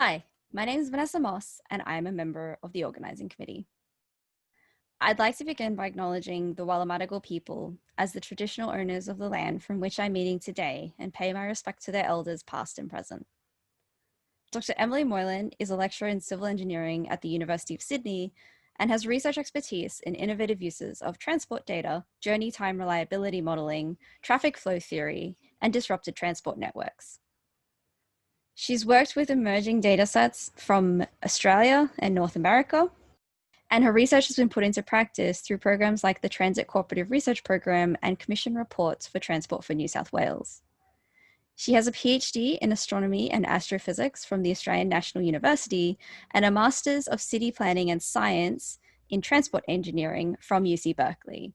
Hi, my name is Vanessa Moss, and I am a member of the Organising Committee. I'd like to begin by acknowledging the Wallumattagal people as the traditional owners of the land from which I'm meeting today and pay my respect to their elders past and present. Dr. Emily Moylan is a lecturer in civil engineering at the University of Sydney and has research expertise in innovative uses of transport data, journey time reliability modelling, traffic flow theory, and disrupted transport networks. She's worked with emerging data sets from Australia and North America, and her research has been put into practice through programs like the Transit Cooperative Research Program and Commission Reports for Transport for New South Wales. She has a PhD in astronomy and astrophysics from the Australian National University and a Master's of City Planning and Science in Transport Engineering from UC Berkeley.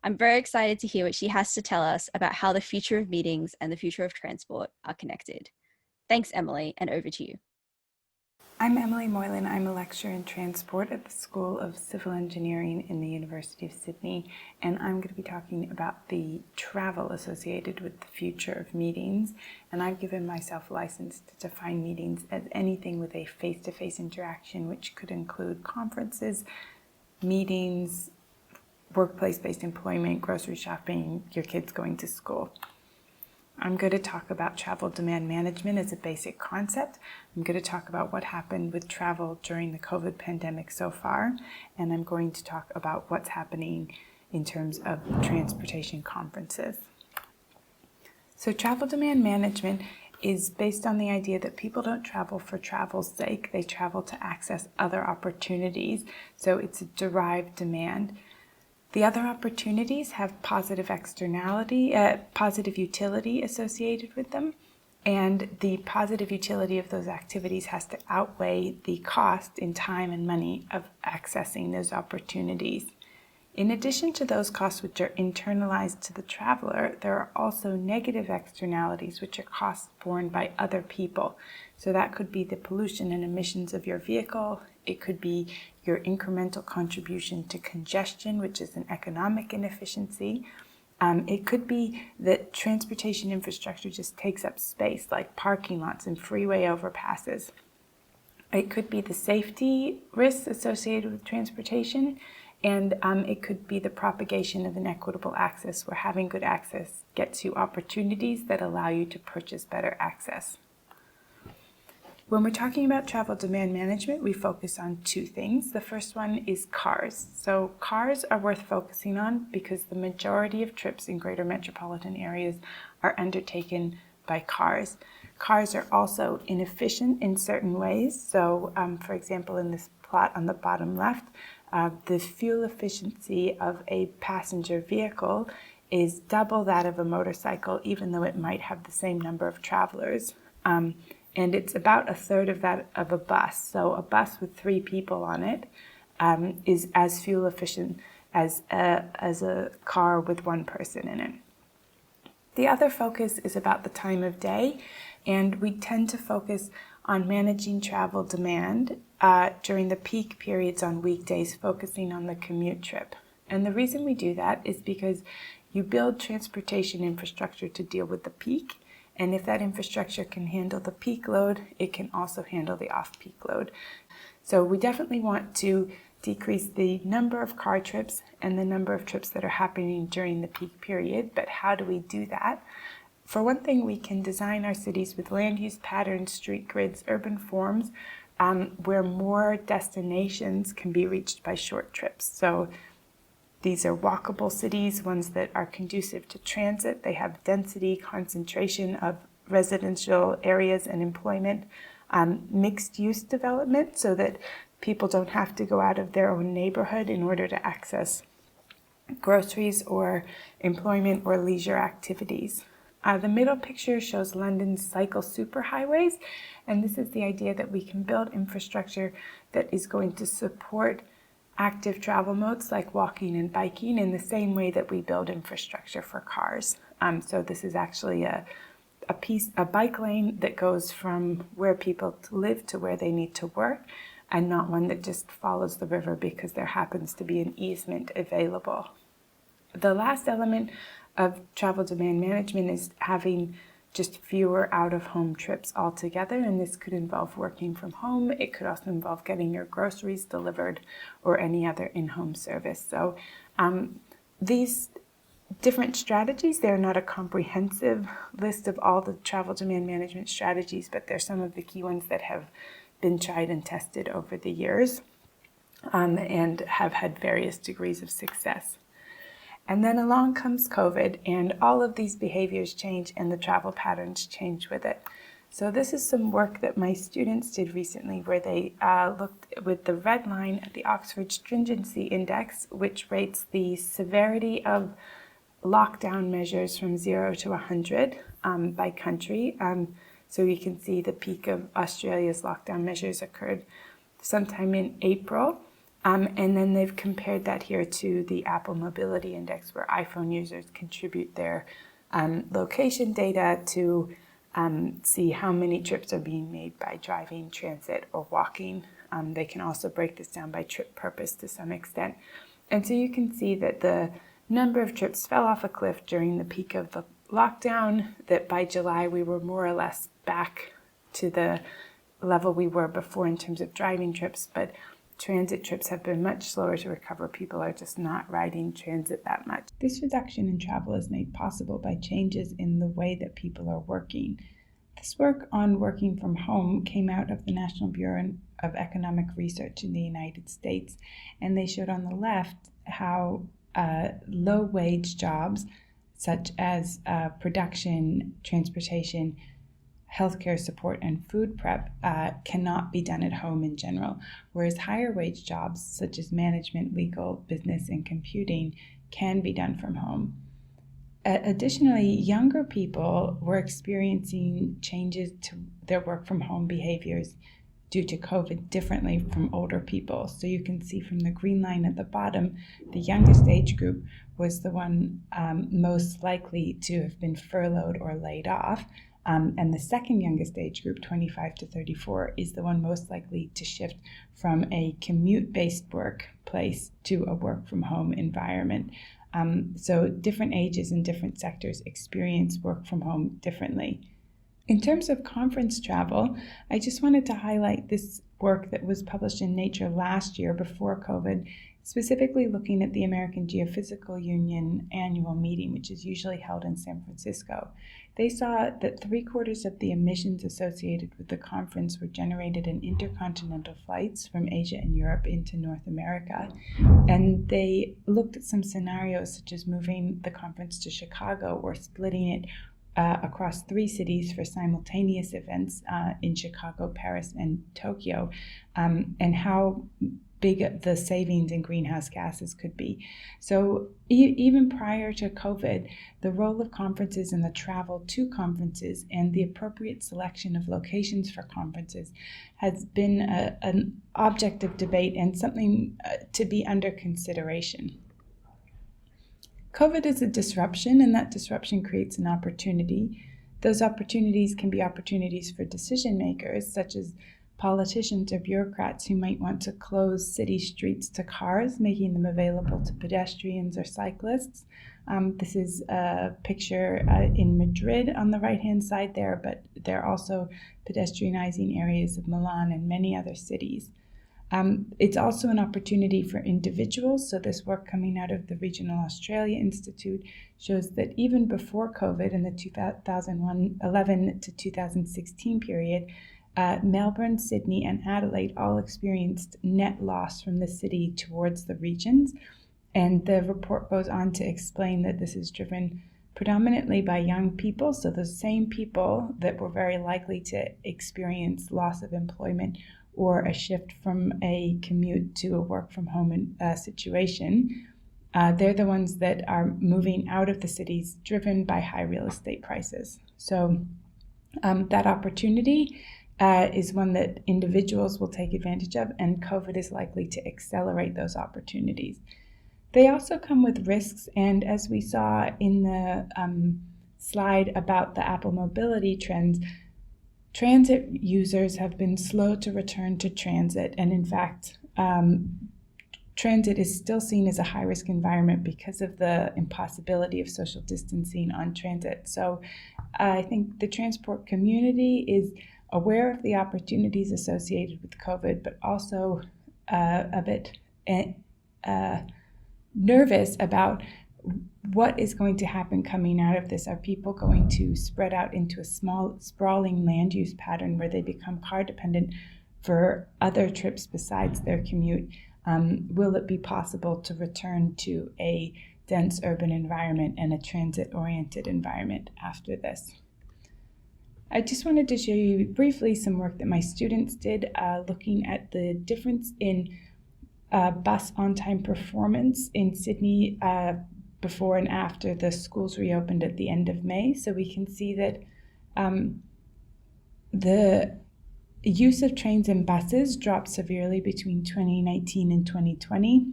I'm very excited to hear what she has to tell us about how the future of meetings and the future of transport are connected. Thanks, Emily, and over to you. I'm Emily Moylan. I'm a lecturer in transport at the School of Civil Engineering in the University of Sydney, and I'm going to be talking about the travel associated with the future of meetings. And I've given myself a license to define meetings as anything with a face-to-face interaction, which could include conferences, meetings, workplace-based employment, grocery shopping, your kids going to school. I'm going to talk about travel demand management as a basic concept. I'm going to talk about what happened with travel during the COVID pandemic so far, and I'm going to talk about what's happening in terms of transportation conferences. So travel demand management is based on the idea that people don't travel for travel's sake. They travel to access other opportunities, so it's a derived demand. The other opportunities have positive externality, positive utility associated with them, and the positive utility of those activities has to outweigh the cost in time and money of accessing those opportunities. In addition to those costs which are internalized to the traveler, there are also negative externalities, which are costs borne by other people. So that could be the pollution and emissions of your vehicle. It could be your incremental contribution to congestion, which is an economic inefficiency. It could be that transportation infrastructure just takes up space, like parking lots and freeway overpasses. It could be the safety risks associated with transportation, and it could be the propagation of inequitable access, where having good access gets you opportunities that allow you to purchase better access. When we're talking about travel demand management, we focus on two things. The first one is cars. So cars are worth focusing on because the majority of trips in greater metropolitan areas are undertaken by cars. Cars are also inefficient in certain ways. So, for example, in this plot on the bottom left, the fuel efficiency of a passenger vehicle is double that of a motorcycle, even though it might have the same number of travelers. And it's about a third of that of a bus. So a bus with 3 people on it is as fuel efficient as a car with 1 person in it. The other focus is about the time of day, and we tend to focus on managing travel demand during the peak periods on weekdays, focusing on the commute trip. And the reason we do that is because you build transportation infrastructure to deal with the peak. And if that infrastructure can handle the peak load, it can also handle the off-peak load. So we definitely want to decrease the number of car trips and the number of trips that are happening during the peak period. But how do we do that? For one thing, we can design our cities with land use patterns, street grids, urban forms, where more destinations can be reached by short trips. So these are walkable cities, ones that are conducive to transit. They have density, concentration of residential areas and employment, mixed-use development so that people don't have to go out of their own neighborhood in order to access groceries or employment or leisure activities. The middle picture shows London's cycle superhighways, and this is the idea that we can build infrastructure that is going to support active travel modes like walking and biking in the same way that we build infrastructure for cars. So this is actually a bike lane that goes from where people live to where they need to work, and not one that just follows the river because there happens to be an easement available. The last element of travel demand management is having just fewer out-of-home trips altogether, and this could involve working from home. It could also involve getting your groceries delivered or any other in-home service. So these different strategies, they're not a comprehensive list of all the travel demand management strategies, but they're some of the key ones that have been tried and tested over the years and have had various degrees of success. And then along comes COVID, and all of these behaviors change and the travel patterns change with it. So this is some work that my students did recently where they looked with the red line at the Oxford Stringency Index, which rates the severity of lockdown measures from 0 to 100 by country. So you can see the peak of Australia's lockdown measures occurred sometime in April. And then they've compared that here to the Apple Mobility Index, where iPhone users contribute their location data to see how many trips are being made by driving, transit, or walking. They can also break this down by trip purpose to some extent. And so you can see that the number of trips fell off a cliff during the peak of the lockdown, that by July we were more or less back to the level we were before in terms of driving trips, but transit trips have been much slower to recover. People are just not riding transit that much. This reduction in travel is made possible by changes in the way that people are working. This work on working from home came out of the National Bureau of Economic Research in the United States, and they showed on the left how low-wage jobs such as production, transportation, healthcare support, and food prep cannot be done at home in general, whereas higher wage jobs such as management, legal, business, and computing can be done from home. Additionally, younger people were experiencing changes to their work from home behaviors due to COVID differently from older people. So you can see from the green line at the bottom, the youngest age group was the one most likely to have been furloughed or laid off. And the second youngest age group, 25 to 34, is the one most likely to shift from a commute-based workplace to a work-from-home environment. So different ages and different sectors experience work from home differently. In terms of conference travel, I just wanted to highlight this work that was published in Nature last year before COVID, specifically looking at the American Geophysical Union annual meeting, which is usually held in San Francisco. They saw that 3/4 of the emissions associated with the conference were generated in intercontinental flights from Asia and Europe into North America. And they looked at some scenarios such as moving the conference to Chicago or splitting it across 3 cities for simultaneous events in Chicago, Paris, and Tokyo, and how big the savings in greenhouse gases could be. So even prior to COVID, the role of conferences and the travel to conferences and the appropriate selection of locations for conferences has been an object of debate and something to be under consideration. COVID is a disruption, and that disruption creates an opportunity. Those opportunities can be opportunities for decision makers, such as politicians or bureaucrats who might want to close city streets to cars, making them available to pedestrians or cyclists. This is a picture in Madrid on the right-hand side there, but there are also pedestrianizing areas of Milan and many other cities. It's also an opportunity for individuals. So this work coming out of the Regional Australia Institute shows that even before COVID in the 2011 to 2016 period, Melbourne, Sydney, and Adelaide all experienced net loss from the city towards the regions. And the report goes on to explain that this is driven predominantly by young people. So the same people that were very likely to experience loss of employment or a shift from a commute to a work from home situation, they're the ones that are moving out of the cities driven by high real estate prices. So that opportunity is one that individuals will take advantage of, and COVID is likely to accelerate those opportunities. They also come with risks, and as we saw in the slide about the Apple mobility trends, transit users have been slow to return to transit, and in fact, transit is still seen as a high-risk environment because of the impossibility of social distancing on transit. So I think the transport community is aware of the opportunities associated with COVID, but also a bit nervous about what is going to happen coming out of this. Are people going to spread out into a small, sprawling land use pattern where they become car dependent for other trips besides their commute? Will it be possible to return to a dense urban environment and a transit-oriented environment after this? I just wanted to show you briefly some work that my students did looking at the difference in bus on-time performance in Sydney before and after the schools reopened at the end of May. So we can see that the use of trains and buses dropped severely between 2019 and 2020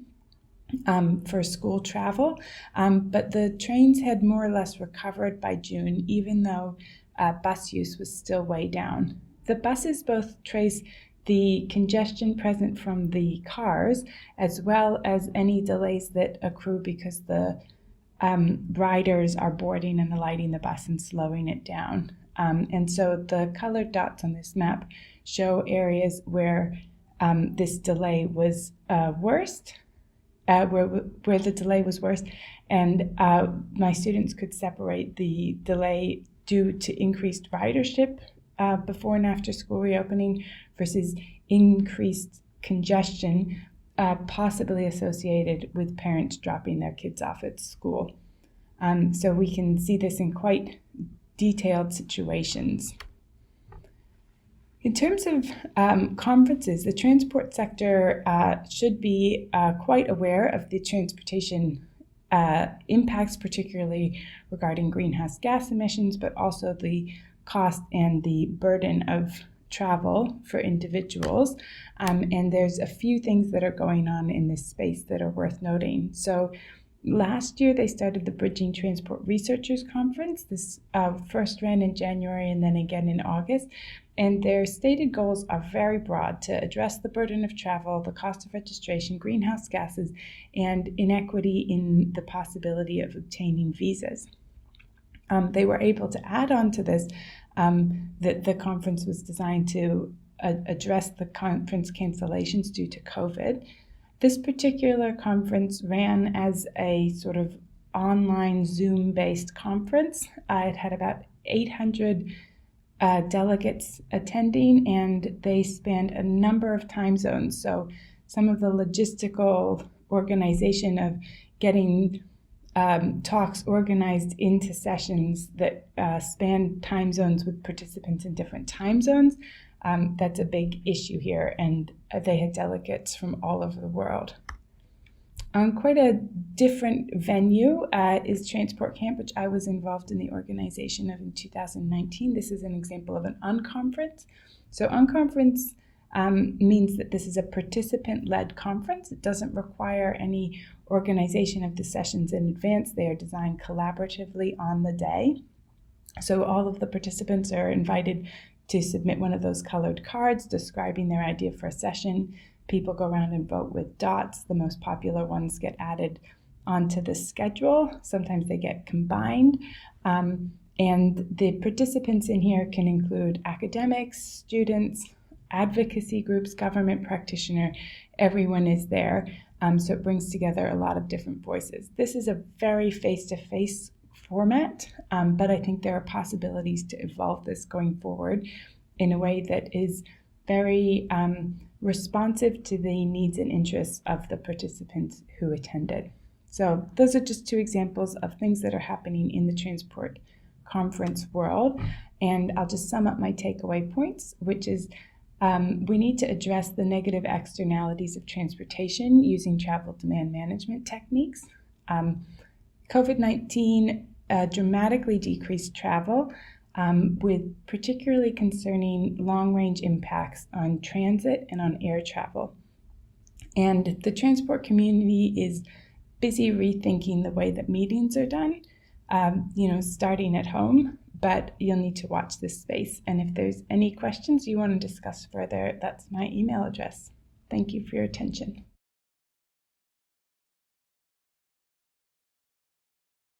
for school travel, but the trains had more or less recovered by June, even though bus use was still way down. The buses both trace the congestion present from the cars, as well as any delays that accrue because the riders are boarding and alighting the bus and slowing it down. And so the colored dots on this map show areas where this delay was worst, where the delay was worst, and my students could separate the delay due to increased ridership before and after school reopening versus increased congestion possibly associated with parents dropping their kids off at school. So we can see this in quite detailed situations. In terms of conferences, the transport sector should be quite aware of the transportation impacts, particularly regarding greenhouse gas emissions, but also the cost and the burden of travel for individuals. And there's a few things that are going on in this space that are worth noting. So last year, they started the Bridging Transport Researchers Conference. This first ran in January and then again in August. And their stated goals are very broad: to address the burden of travel, the cost of registration, greenhouse gases, and inequity in the possibility of obtaining visas. They were able to add on to this that the conference was designed to address the conference cancellations due to COVID. This particular conference ran as a sort of online Zoom-based conference. It had about 800 delegates attending, and they spanned a number of time zones. So some of the logistical organization of getting talks organized into sessions that span time zones with participants in different time zones, that's a big issue here, and they had delegates from all over the world. Quite a different venue is Transport Camp, which I was involved in the organization of in 2019. This is an example of an unconference. So unconference means that this is a participant-led conference. It doesn't require any organization of the sessions in advance. They are designed collaboratively on the day. So all of the participants are invited to submit one of those colored cards describing their idea for a session. People go around and vote with dots. The most popular ones get added onto the schedule. Sometimes they get combined. And the participants in here can include academics, students, advocacy groups, government practitioner. Everyone is there. So it brings together a lot of different voices. This is a very face-to-face format, but I think there are possibilities to evolve this going forward in a way that is very responsive to the needs and interests of the participants who attended. So those are just two examples of things that are happening in the transport conference world. And I'll just sum up my takeaway points, which is we need to address the negative externalities of transportation using travel demand management techniques. COVID-19 dramatically decreased travel, with particularly concerning long-range impacts on transit and on air travel. And the transport community is busy rethinking the way that meetings are done, starting at home, but you'll need to watch this space. And if there's any questions you want to discuss further, that's my email address. Thank you for your attention.